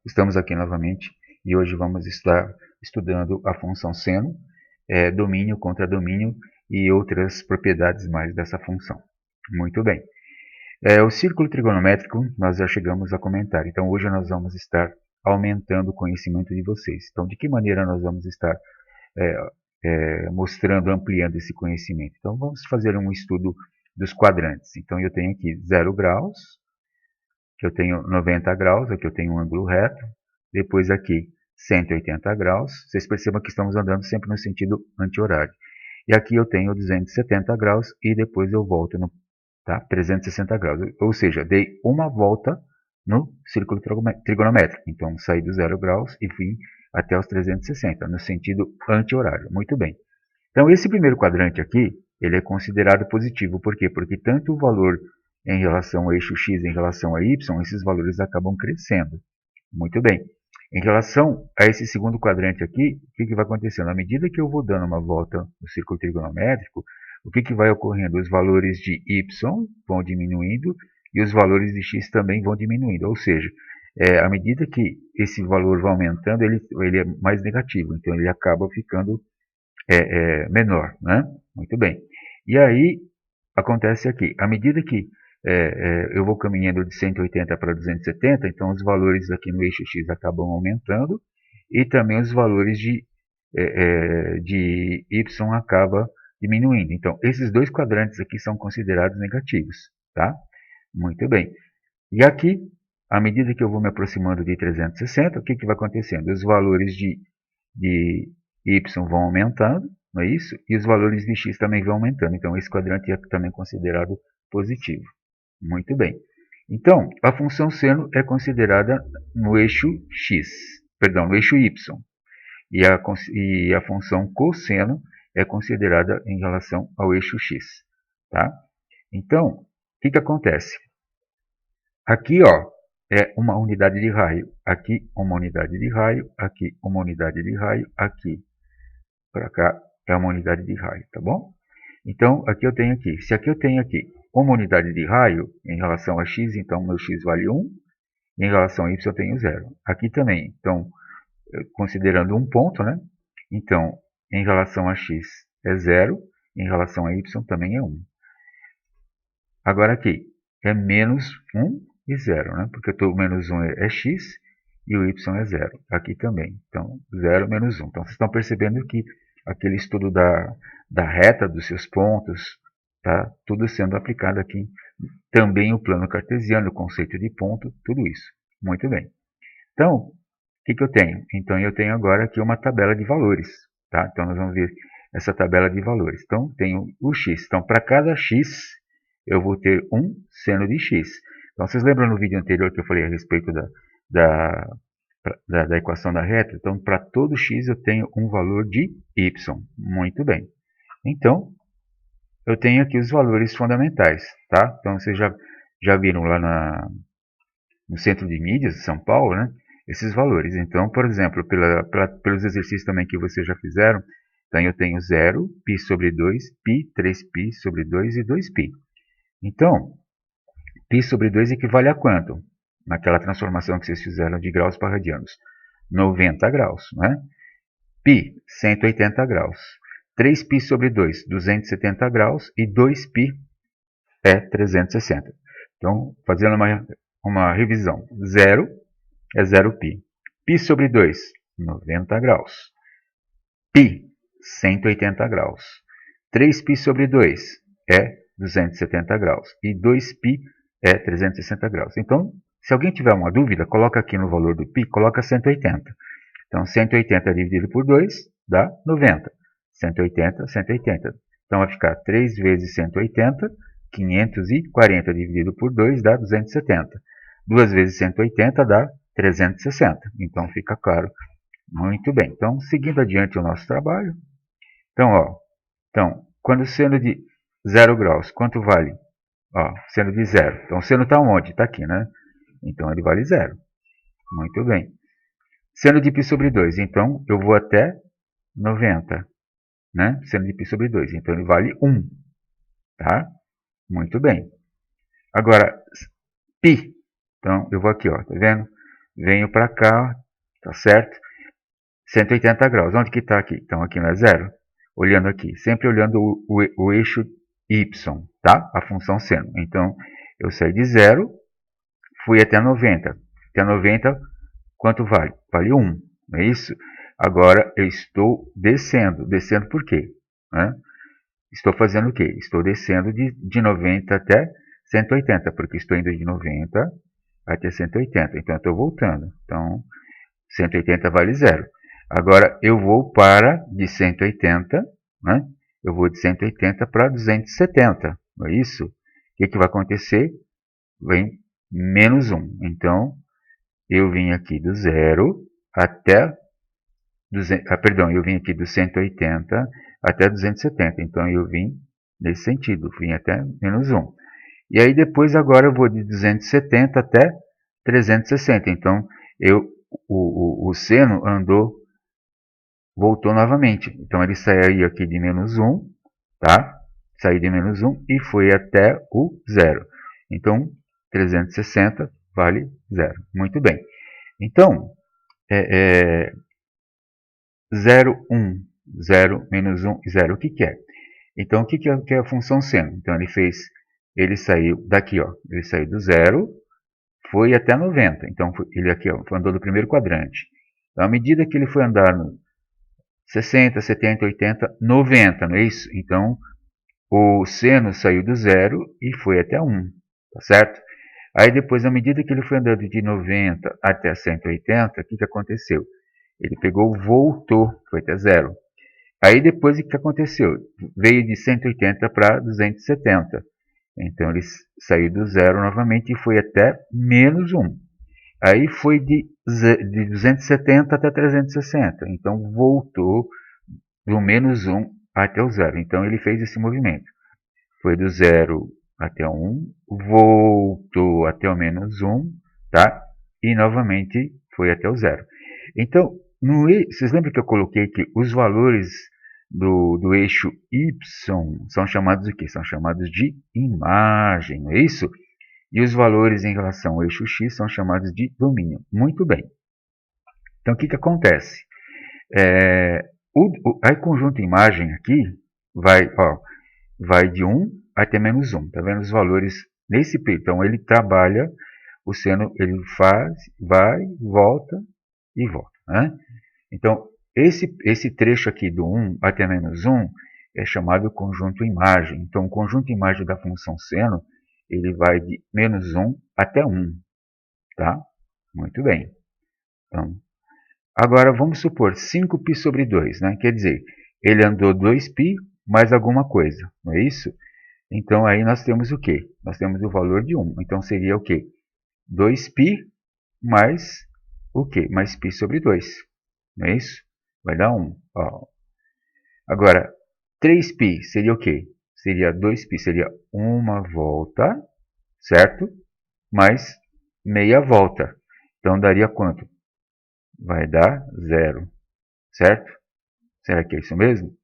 Estamos aqui novamente e hoje vamos estar estudando a função seno, domínio, contradomínio e outras propriedades mais dessa função. Muito bem. O círculo trigonométrico nós já chegamos a comentar, então hoje nós vamos estar aumentando o conhecimento de vocês. Então, de que maneira nós vamos estar mostrando, ampliando esse conhecimento? Então, vamos fazer um estudo dos quadrantes. Então, eu tenho aqui 0 graus, que eu tenho 90 graus, aqui eu tenho um ângulo reto, depois aqui 180 graus, vocês percebam que estamos andando sempre no sentido anti-horário. E aqui eu tenho 270 graus e depois eu volto no 360 graus, ou seja, dei uma volta no círculo trigonométrico. Então, saí do 0 graus e fui até os 360, no sentido anti-horário. Muito bem. Então, esse primeiro quadrante aqui, ele é considerado positivo. Por quê? Porque tanto o valor em relação ao eixo x em relação a y, esses valores acabam crescendo. Muito bem. Em relação a esse segundo quadrante aqui, o que vai acontecendo? À medida que eu vou dando uma volta no círculo trigonométrico, o que vai ocorrendo? Os valores de y vão diminuindo e os valores de x também vão diminuindo. Ou seja, à medida que esse valor vai aumentando, ele é mais negativo. Então, ele acaba ficando menor, né? Muito bem. E aí, acontece aqui. À medida que eu vou caminhando de 180 para 270, então os valores aqui no eixo x acabam aumentando e também os valores de y acabam diminuindo. Então, esses dois quadrantes aqui são considerados negativos, tá? Muito bem. E aqui, à medida que eu vou me aproximando de 360, o que vai acontecendo? Os valores de y vão aumentando, não é isso? E os valores de x também vão aumentando. Então, esse quadrante é também considerado positivo. Muito bem. Então, a função seno é considerada no eixo x, perdão, no eixo y. E a função cosseno é considerada em relação ao eixo x. Tá? Então, o que acontece? Aqui, ó, é uma unidade de raio. Aqui, uma unidade de raio. Aqui, uma unidade de raio. Aqui, para cá, é uma unidade de raio, tá bom? Então, aqui eu tenho aqui. Se aqui eu tenho aqui uma unidade de raio em relação a x, então meu x vale 1. Em relação a y eu tenho 0. Aqui também, então, considerando um ponto, né? Então, em relação a x é 0, em relação a y também é 1. Agora aqui, é menos 1 e 0, né? Porque o menos 1 é x e o y é 0. Aqui também, então, 0 menos 1. Então, vocês estão percebendo que aquele estudo da reta dos seus pontos, tá tudo sendo aplicado aqui. Também o plano cartesiano, o conceito de ponto, tudo isso. Muito bem. Então, o que eu tenho? Então, eu tenho agora aqui uma tabela de valores. Tá? Então, nós vamos ver essa tabela de valores. Então, tenho o x. Então, para cada x, eu vou ter um seno de x. Então, vocês lembram no vídeo anterior que eu falei a respeito da equação da reta? Então, para todo x, eu tenho um valor de y. Muito bem. Então, eu tenho aqui os valores fundamentais, tá? Então, vocês já viram lá no Centro de Mídias de São Paulo, né? Esses valores. Então, por exemplo, pelos exercícios também que vocês já fizeram, então eu tenho 0, π sobre 2, π, 3π sobre 2 e 2π. Então, π sobre 2 equivale a quanto? Naquela transformação que vocês fizeram de graus para radianos. 90 graus, né? Π, 180 graus. 3π sobre 2, 270 graus, e 2π é 360. Então, fazendo uma revisão, 0 é 0π. Π sobre 2, 90 graus. Π, 180 graus. 3π sobre 2 é 270 graus. E 2π é 360 graus. Então, se alguém tiver uma dúvida, coloca aqui no valor do π, coloca 180. Então, 180 dividido por 2 dá 90. 180, 180. Então, vai ficar 3 vezes 180, 540 dividido por 2 dá 270. 2 vezes 180 dá 360. Então, fica claro. Muito bem. Então, seguindo adiante o nosso trabalho. Então, quando o seno de 0 graus, quanto vale? Ó, seno de 0. Então, o seno está onde? Está aqui, né? Então, ele vale 0. Muito bem. Seno de π sobre 2. Então, eu vou até 90. Né? Seno de π sobre 2. Então, ele vale 1. Tá? Muito bem. Agora, π. Então, eu vou aqui, ó, tá vendo? venho para cá, tá certo? 180 graus. Onde que está aqui? Então aqui não é zero. Olhando aqui, sempre olhando o eixo y, tá? A função seno. Então eu saí de 0, fui até 90. Até 90, quanto vale? Vale 1, não é isso? Agora eu estou descendo. Descendo por quê? Né? Estou fazendo o quê? Estou descendo de 90 até 180, porque estou indo de 90 até 180. Então eu estou voltando. Então 180 vale 0. Agora eu vou para de 180, né? Eu vou de 180 para 270, não é isso? O que vai acontecer? Vem menos 1. Então eu vim aqui do 0 até 200, perdão, eu vim aqui do 180 até 270. Então eu vim nesse sentido, vim até menos 1. E aí depois agora eu vou de 270 até 360. Então o seno voltou novamente. Então ele saiu aqui de menos 1, tá? Saiu de menos 1 e foi até o 0. Então 360 vale 0. Muito bem. Então 0, 1, 0, menos 1 e 0. O que é? Então o que é a função seno? Então ele saiu daqui, ó, ele saiu do 0, foi até 90. Então ele aqui, ó, andou no primeiro quadrante. Então à medida que ele foi andar no 60, 70, 80, 90, não é isso? Então o seno saiu do 0 e foi até 1, tá certo? Aí depois, à medida que ele foi andando de 90 até 180, o que aconteceu? Ele pegou, voltou, foi até 0. Aí depois o que aconteceu? Veio de 180 para 270. Então ele saiu do 0 novamente e foi até menos 1. Aí foi de 270 até 360. Então voltou do menos 1 até o 0. Então ele fez esse movimento. Foi do 0 até 1, voltou até o menos 1, tá? E novamente foi até o 0. Então, vocês lembram que eu coloquei que os valores do eixo Y são chamados de quê? São chamados de imagem, não é isso? E os valores em relação ao eixo X são chamados de domínio. Muito bem. Então, o que acontece? A conjunto imagem aqui vai de 1 até menos 1. Tá vendo os valores nesse período? Então, ele trabalha, o seno, ele faz, vai, volta e volta. Né? Então, esse trecho aqui do 1 até menos 1 é chamado conjunto imagem. Então, o conjunto imagem da função seno, ele vai de menos 1 até 1. Tá? Muito bem. Então, agora, vamos supor 5π sobre 2. Né? Quer dizer, ele andou 2π mais alguma coisa. Não é isso? Então, aí nós temos o quê? Nós temos o valor de 1. Então, seria o quê? 2π mais o quê? Mais π sobre 2. Não é isso? Vai dar 1. Ó. Agora, 3π seria o quê? Seria 2π, seria uma volta, certo? Mais meia volta. Então, daria quanto? Vai dar 0, certo? Será que é isso mesmo?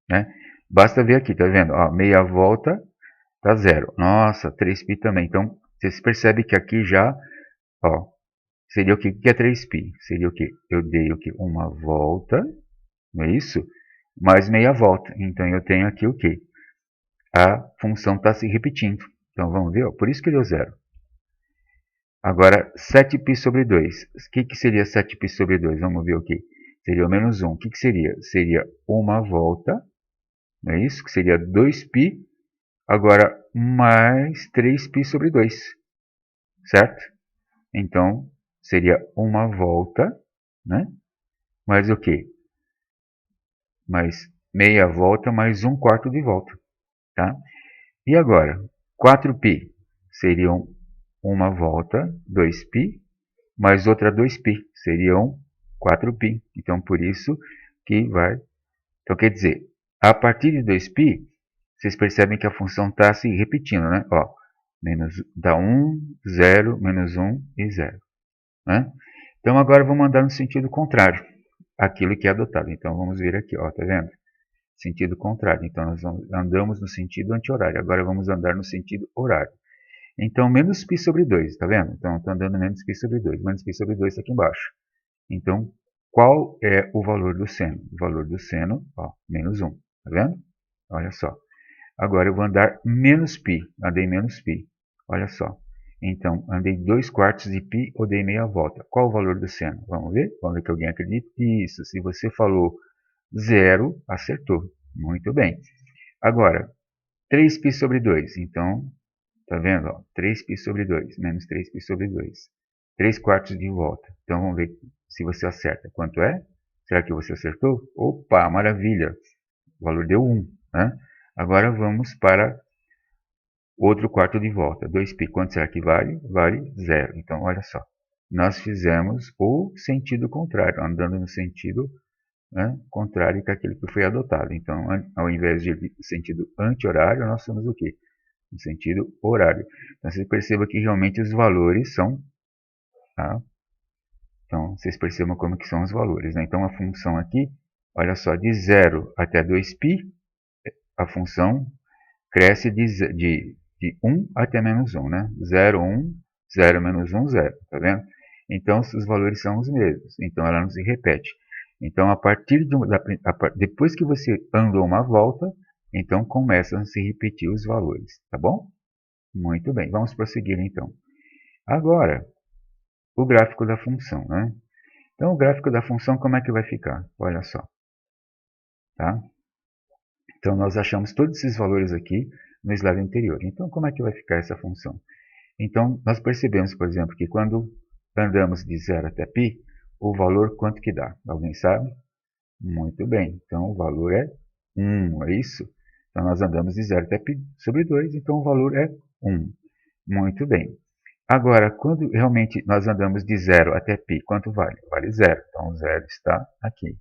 Né? Basta ver aqui, tá vendo? Ó, meia volta dá 0. Nossa, 3π também. Então, vocês percebem que aqui já, ó, seria o quê? O que é 3π? Seria o quê? Eu dei o quê? Uma volta, não é isso? Mais meia volta. Então, eu tenho aqui o quê? A função está se repetindo. Então, vamos ver? Ó, por isso que deu 0. Agora, 7π sobre 2. O que seria 7π sobre 2? Vamos ver o quê? Seria o menos 1. O que seria? Seria uma volta, não é isso? Que seria 2π. Agora, mais 3π sobre 2. Certo? Então, seria uma volta, né? Mais o quê? Mais meia volta, mais 1/4 de volta. Tá? E agora, 4π seriam uma volta, 2π, mais outra 2π, seriam 4π. Então, por isso que vai... Então, quer dizer, a partir de 2π, vocês percebem que a função está se repetindo, né? Ó, dá 1, 0, menos 1 e 0. Né? Então, agora vamos andar no sentido contrário àquilo que é adotado. Então, vamos ver aqui, ó, tá vendo? Sentido contrário. Então, nós andamos no sentido anti-horário. Agora, vamos andar no sentido horário. Então, menos π sobre 2, tá vendo? Então, está dando menos π sobre 2. Menos π sobre 2 está aqui embaixo. Então, qual é o valor do seno? O valor do seno, ó, menos 1. Tá vendo? Olha só. Agora eu vou andar menos π. Andei menos π. Olha só. Então, andei 2/4 de π ou dei meia volta. Qual o valor do seno? Vamos ver? Vamos ver que alguém acredita. Isso. Se você falou 0, acertou. Muito bem. Agora, 3π sobre 2. Então, tá vendo? Ó, 3π sobre 2. Menos 3π sobre 2. 3/4 de volta. Então, vamos ver se você acerta. Quanto é? Será que você acertou? Opa, maravilha! O valor deu 1. Né? Agora vamos para outro quarto de volta. 2π, quanto será que vale? Vale 0. Então, olha só. Nós fizemos o sentido contrário, andando no sentido, né, contrário que aquele que foi adotado. Então, ao invés de sentido anti-horário, nós temos o quê? No sentido horário. Então, você perceba que realmente os valores são... Tá? Então, vocês percebam como que são os valores. Né? Então, a função aqui, olha só, de 0 até 2π, a função cresce de 1 até menos 1. Né? 0, 1, 0, menos 1, 0. Tá vendo? Então, os valores são os mesmos. Então, ela não se repete. Então, a partir depois que você andou uma volta, então começam a se repetir os valores. Tá bom? Muito bem. Vamos prosseguir, então. Agora, o gráfico da função, né? Então, o gráfico da função, como é que vai ficar? Olha só. Tá? Então, nós achamos todos esses valores aqui no slide anterior. Então, como é que vai ficar essa função? Então, nós percebemos, por exemplo, que quando andamos de 0 até π, o valor quanto que dá? Alguém sabe? Muito bem. Então, o valor é 1, é isso? Então, nós andamos de 0 até π sobre 2, então o valor é 1. Muito bem. Agora, quando realmente nós andamos de 0 até π, quanto vale? Vale 0. Então, o 0 está aqui.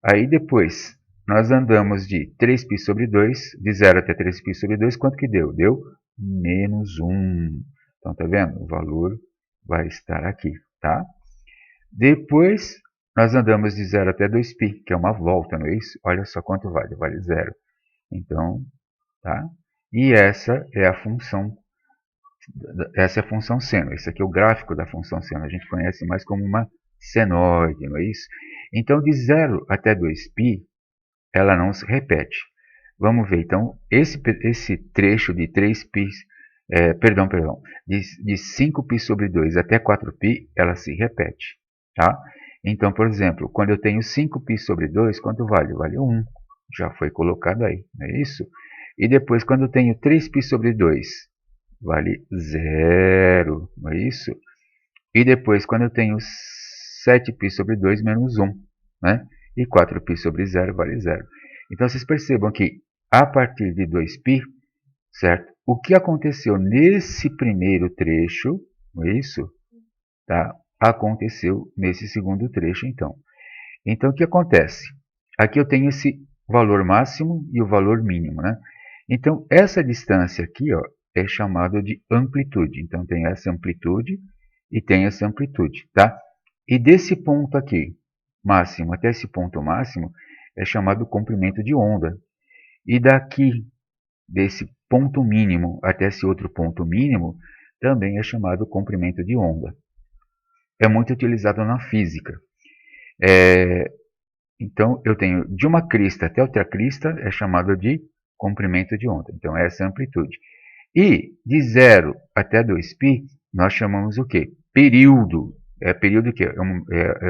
Aí, depois, nós andamos de 3π sobre 2, de 0 até 3π sobre 2, quanto que deu? Deu menos 1. Então, tá vendo? O valor vai estar aqui, tá? Depois, nós andamos de 0 até 2π, que é uma volta, não é isso? Olha só quanto vale. Vale 0. Então, tá? E essa é a função seno. Esse aqui é o gráfico da função seno. A gente conhece mais como uma senoide, não é isso? Então, de 0 até 2π, ela não se repete. Vamos ver, então, esse trecho de 3π, de 5π sobre 2 até 4π, ela se repete. Tá? Então, por exemplo, quando eu tenho 5π sobre 2, quanto vale? Vale 1. Já foi colocado aí, não é isso? E depois, quando eu tenho 3π sobre 2, vale 0, não é isso? E depois, quando eu tenho 7π sobre 2 menos 1, né? E 4π sobre 0 vale 0. Então, vocês percebam que, a partir de 2π, certo? O que aconteceu nesse primeiro trecho, não é isso? Tá? Aconteceu nesse segundo trecho, então. Então, o que acontece? Aqui eu tenho esse valor máximo e o valor mínimo, né? Então, essa distância aqui, ó, é chamada de amplitude. Então, tem essa amplitude e tem essa amplitude, tá? E desse ponto aqui, máximo, até esse ponto máximo, é chamado comprimento de onda. E daqui, desse ponto mínimo até esse outro ponto mínimo, também é chamado comprimento de onda. É muito utilizado na física. Então, eu tenho de uma crista até outra crista, é chamado de comprimento de onda. Então, essa é a amplitude. E de 0 até 2π, nós chamamos o quê? Período. Período que é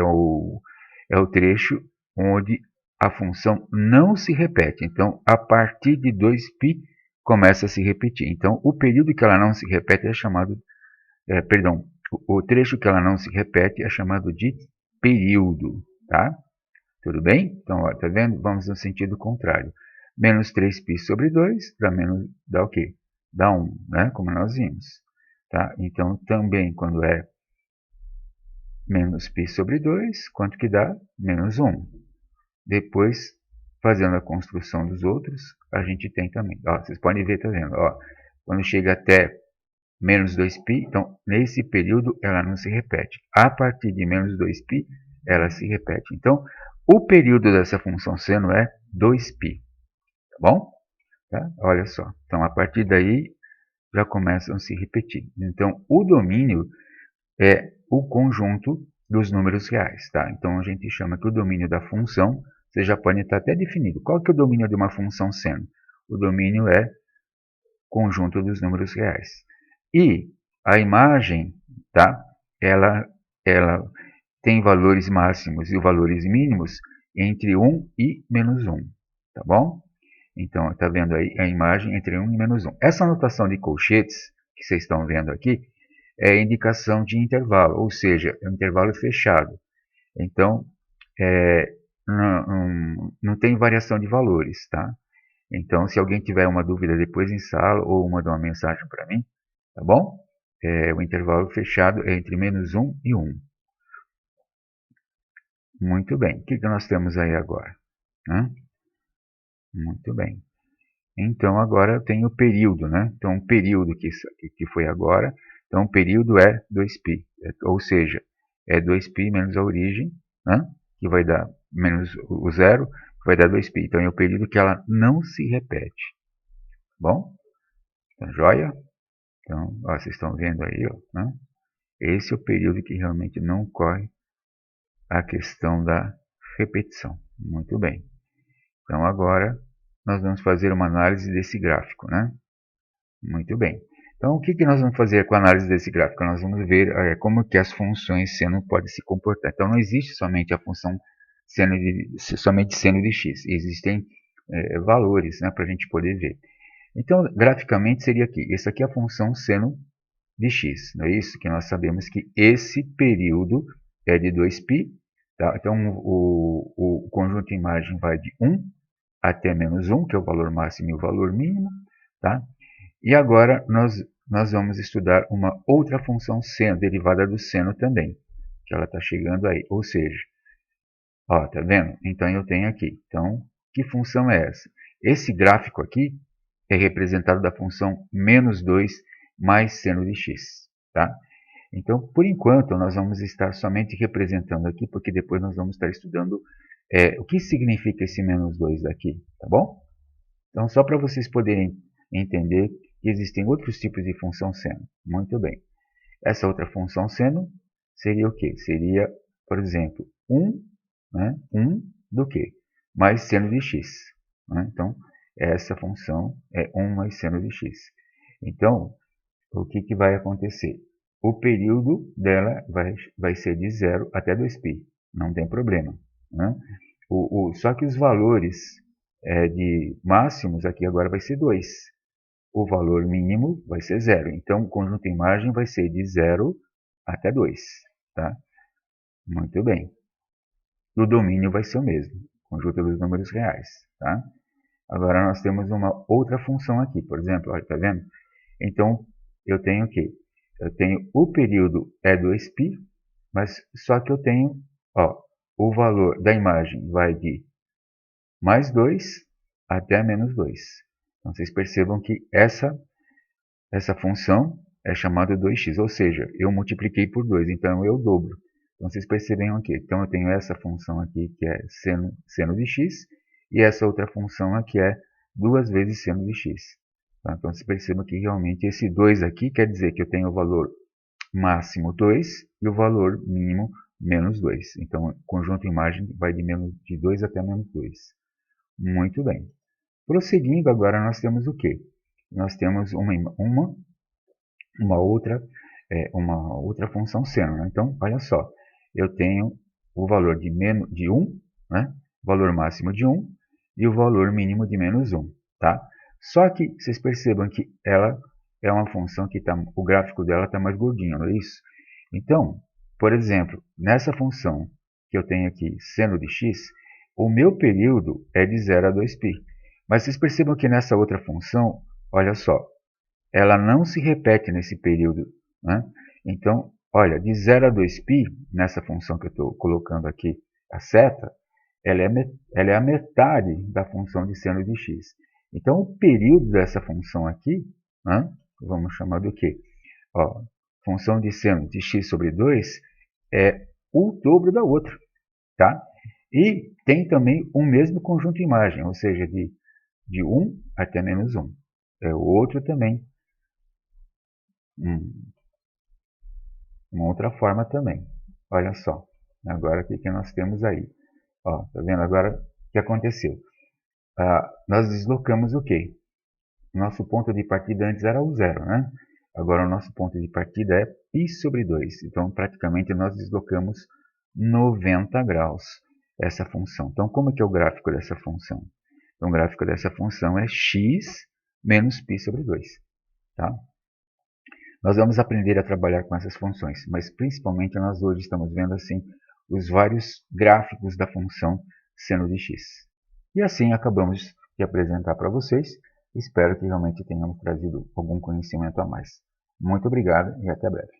o trecho onde a função não se repete. Então, a partir de 2π, começa a se repetir. Então, o período que ela não se repete é chamado... o trecho que ela não se repete é chamado de período. Tá? Tudo bem? Então, ó, tá vendo? Vamos no sentido contrário. Menos 3π sobre 2 dá o quê? Dá 1, né? Como nós vimos. Tá? Então, também, quando é menos π sobre 2, quanto que dá? Menos 1. Depois, fazendo a construção dos outros, a gente tem também. Ó, vocês podem ver, tá vendo? Ó, quando chega até menos 2π, então, nesse período, ela não se repete. A partir de menos 2π, ela se repete. Então, o período dessa função seno é 2π. Tá bom? Tá? Olha só. Então, a partir daí, já começam a se repetir. Então, o domínio é o conjunto dos números reais, tá? Então, a gente chama que o domínio da função, você já pode estar até definido. Qual que é o domínio de uma função seno? O domínio é conjunto dos números reais. E a imagem, tá? Ela tem valores máximos e valores mínimos entre 1 e menos 1, tá bom? Então, está vendo aí a imagem entre 1 e menos 1. Essa anotação de colchetes que vocês estão vendo aqui é indicação de intervalo, ou seja, é um intervalo fechado. Então, não tem variação de valores, tá? Então, se alguém tiver uma dúvida depois em sala ou mandar uma mensagem para mim, tá bom? O intervalo fechado é entre menos 1 e 1. Muito bem. O que nós temos aí agora? Né? Muito bem. Então, agora eu tenho o período, né? Então, o período que foi agora, então o período é 2π, ou seja, é 2π menos a origem, né? Que vai dar menos o zero, que vai dar 2π. Então, é o período que ela não se repete. Bom? Então, joia? Então, ó, vocês estão vendo aí, ó, né? Esse é o período que realmente não ocorre a questão da repetição. Muito bem. Então, agora nós vamos fazer uma análise desse gráfico, né? Muito bem. Então, o que nós vamos fazer com a análise desse gráfico? Nós vamos ver como que as funções seno podem se comportar. Então, não existe somente a função somente seno de x. Existem valores, né, para a gente poder ver. Então, graficamente seria aqui. Essa aqui é a função seno de x. Não é isso? Que nós sabemos que esse período é de 2π. Tá? Então, o conjunto de imagem vai de 1 até menos 1, que é o valor máximo e o valor mínimo. Tá? E agora nós vamos estudar uma outra função seno, derivada do seno também, que ela está chegando aí. Ou seja, ó, tá vendo? Então eu tenho aqui. Então, que função é essa? Esse gráfico aqui é representado da função menos 2 mais seno de x. Tá? Então, por enquanto, nós vamos estar somente representando aqui, porque depois nós vamos estar estudando o que significa esse menos 2 aqui, tá bom? Então, só para vocês poderem entender que existem outros tipos de função seno. Muito bem. Essa outra função seno seria o quê? Seria, por exemplo, 1, né? 1 do quê? Mais seno de x. Né? Então, essa função é 1 mais seno de x. Então, o que vai acontecer? O período dela vai ser de 0 até 2π. Não tem problema. Né? Só que os valores de máximos aqui agora vai ser 2. O valor mínimo vai ser 0. Então, o conjunto de imagem vai ser de 0 até 2. Tá? Muito bem. O domínio vai ser o mesmo. Conjunto dos números reais. Tá? Agora, nós temos uma outra função aqui. Por exemplo, olha, tá vendo? Então, eu tenho o quê? Eu tenho o período é 2π, mas só que eu tenho, ó, o valor da imagem vai de mais 2 até menos 2. Então, vocês percebam que essa função é chamada 2x, ou seja, eu multipliquei por 2, então eu dobro. Então, vocês percebem aqui. Então, eu tenho essa função aqui, que é seno de x, e essa outra função aqui é 2 vezes seno de x. Tá? Então, vocês percebam que realmente esse 2 aqui quer dizer que eu tenho o valor máximo 2 e o valor mínimo menos 2. Então, o conjunto imagem vai de 2 até menos 2. Muito bem. Prosseguindo, agora nós temos o quê? Nós temos uma outra função seno. Né? Então, olha só. Eu tenho o valor de 1, né? O valor máximo de 1 e o valor mínimo de menos 1. Tá? Só que vocês percebam que ela é uma função que o gráfico dela está mais gordinho, não é isso? Então, por exemplo, nessa função que eu tenho aqui, seno de x, o meu período é de 0 a 2π. Mas vocês percebam que nessa outra função, olha só, ela não se repete nesse período. Né? Então, olha, de 0 a 2π, nessa função que eu estou colocando aqui, a seta, ela é a metade da função de seno de x. Então, o período dessa função aqui, né, vamos chamar do quê? Ó, função de seno de x sobre 2 é o dobro da outra. Tá? E tem também o mesmo conjunto de imagem, ou seja, de 1 até menos 1. É o outro também Uma outra forma também. Olha só. Agora o que nós temos aí? Ó, tá vendo agora o que aconteceu? Nós deslocamos o quê? Nosso ponto de partida antes era o zero, né? Agora o nosso ponto de partida é π sobre 2. Então, praticamente, nós deslocamos 90 graus essa função. Então, como é que é o gráfico dessa função? Então, o gráfico dessa função é x menos π sobre 2. Tá? Nós vamos aprender a trabalhar com essas funções, mas principalmente nós hoje estamos vendo assim os vários gráficos da função seno de x. E assim acabamos de apresentar para vocês. Espero que realmente tenhamos trazido algum conhecimento a mais. Muito obrigado e até breve.